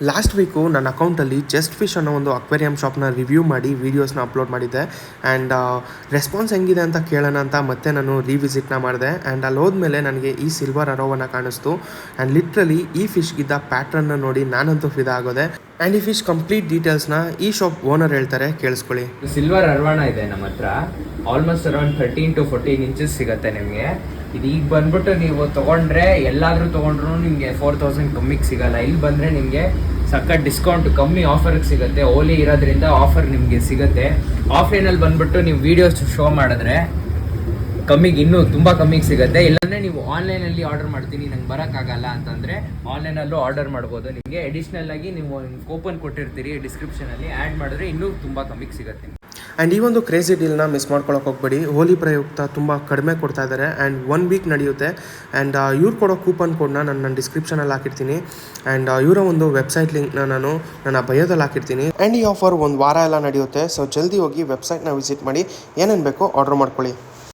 Last week ನನ್ನ ಅಕೌಂಟಲ್ಲಿ just fish ಅನ್ನೋ ಒಂದು ಅಕ್ವೇರಿಯಂ ಶಾಪ್ನ ರಿವ್ಯೂ ಮಾಡಿ ವೀಡಿಯೋಸ್ನ ಅಪ್ಲೋಡ್ ಮಾಡಿದ್ದೆ. ಆ್ಯಂಡ್ ರೆಸ್ಪಾನ್ಸ್ ಹೆಂಗಿದೆ ಅಂತ ಕೇಳೋಣ ಅಂತ ಮತ್ತೆ ನಾನು ರೀವಿಸಿಟ್ನ ಮಾಡಿದೆ. ಆ್ಯಂಡ್ ಅಲ್ಲಿ ಹೋದ್ಮೇಲೆ ನನಗೆ ಈ ಸಿಲ್ವರ್ ಅರೋವನ್ನ ಕಾಣಿಸ್ತು. ಆ್ಯಂಡ್ ಲಿಟ್ರಲಿ ಈ ಫಿಶ್ಗಿದ್ದ ಪ್ಯಾಟ್ರನ್ನ ನೋಡಿ ನಾನಂತೂ ಫಿದಾ ಆಗೋದೆ. ಆ್ಯಂಡ್ ಈ ಫಿಶ್ ಕಂಪ್ಲೀಟ್ ಡೀಟೇಲ್ಸ್ನ ಈ ಶಾಪ್ ಓನರ್ ಹೇಳ್ತಾರೆ, ಕೇಳಿಸ್ಕೊಳ್ಳಿ. ಸಿಲ್ವರ್ ಅರ್ವಾಣ ಇದೆ ನಮ್ಮ ಹತ್ರ. ಆಲ್ಮೋಸ್ಟ್ ಅರೌಂಡ್ 13 to 14 ಇಂಚಸ್ ಸಿಗುತ್ತೆ ನಿಮಗೆ. ಇದು ಈಗ ಬಂದ್ಬಿಟ್ಟು ನೀವು ತೊಗೊಂಡ್ರೆ ಎಲ್ಲಾದರೂ ತೊಗೊಂಡ್ರು ನಿಮಗೆ 4000 ಕಮ್ಮಿಗೆ ಸಿಗಲ್ಲ. ಇಲ್ಲಿ ಬಂದರೆ ನಿಮಗೆ ಸಖತ್ ಡಿಸ್ಕೌಂಟ್ ಕಮ್ಮಿ ಆಫರ್ಗೆ ಸಿಗುತ್ತೆ. ಓಲಿ ಇರೋದ್ರಿಂದ ಆಫರ್ ನಿಮಗೆ ಸಿಗುತ್ತೆ. ಆಫ್ಲೈನಲ್ಲಿ ಬಂದ್ಬಿಟ್ಟು ನೀವು ವೀಡಿಯೋಸ್ ಶೋ ಮಾಡಿದ್ರೆ ಕಮ್ಮಿಗೆ ಇನ್ನೂ ತುಂಬ ಕಮ್ಮಿಗೆ ಸಿಗುತ್ತೆ. ಇಲ್ಲಾಂದರೆ ನೀವು ಆನ್ಲೈನಲ್ಲಿ ಆರ್ಡರ್ ಮಾಡ್ತೀನಿ ನಂಗೆ ಬರೋಕ್ಕಾಗಲ್ಲ ಅಂತಂದರೆ ಆನ್ಲೈನಲ್ಲೂ ಆರ್ಡರ್ ಮಾಡ್ಬೋದು. ನಿಮಗೆ ಅಡಿಷ್ನಲ್ ಆಗಿ ನೀವು ಕೂಪನ್ ಕೊಟ್ಟಿರ್ತೀರಿ ಡಿಸ್ಕ್ರಿಪ್ಷನಲ್ಲಿ, ಆ್ಯಡ್ ಮಾಡಿದ್ರೆ ಇನ್ನೂ ತುಂಬ ಕಮ್ಮಿಗೆ ಸಿಗುತ್ತೆ. ಆ್ಯಂಡ್ ಈ ಒಂದು ಕ್ರೇಜಿ ಡೀಲ್ನ ಮಿಸ್ ಮಾಡ್ಕೊಳಕ್ಕೆ ಹೋಗ್ಬೇಡಿ. ಹೋಲಿ ಪ್ರಯುಕ್ತ ತುಂಬ ಕಡಿಮೆ ಕೊಡ್ತಾ ಇದ್ದಾರೆ. ಆ್ಯಂಡ್ 1 ವೀಕ್ ನಡೆಯುತ್ತೆ. ಆ್ಯಂಡ್ ಇವ್ರು ಕೊಡೋ ಕೂಪನ್ ಕೋಡ್ನ ನಾನು ಡಿಸ್ಕ್ರಿಪ್ಷನಲ್ಲಿ ಹಾಕಿರ್ತೀನಿ. ಆ್ಯಂಡ್ ಇವರ ಒಂದು ವೆಬ್ಸೈಟ್ ಲಿಂಕ್ನ ನಾನು ನನ್ನ ಬಯೋದಲ್ಲಿ ಹಾಕಿರ್ತೀನಿ. ಆ್ಯಂಡ್ ಈ ಆಫರ್ 1 ವಾರ ಎಲ್ಲ ನಡೆಯುತ್ತೆ. ಸೊ ಜಲ್ದಿ ಹೋಗಿ ವೆಬ್ಸೈಟ್ನ ವಿಸಿಟ್ ಮಾಡಿ ಏನೇನು ಬೇಕೋ ಆರ್ಡರ್ ಮಾಡ್ಕೊಳ್ಳಿ.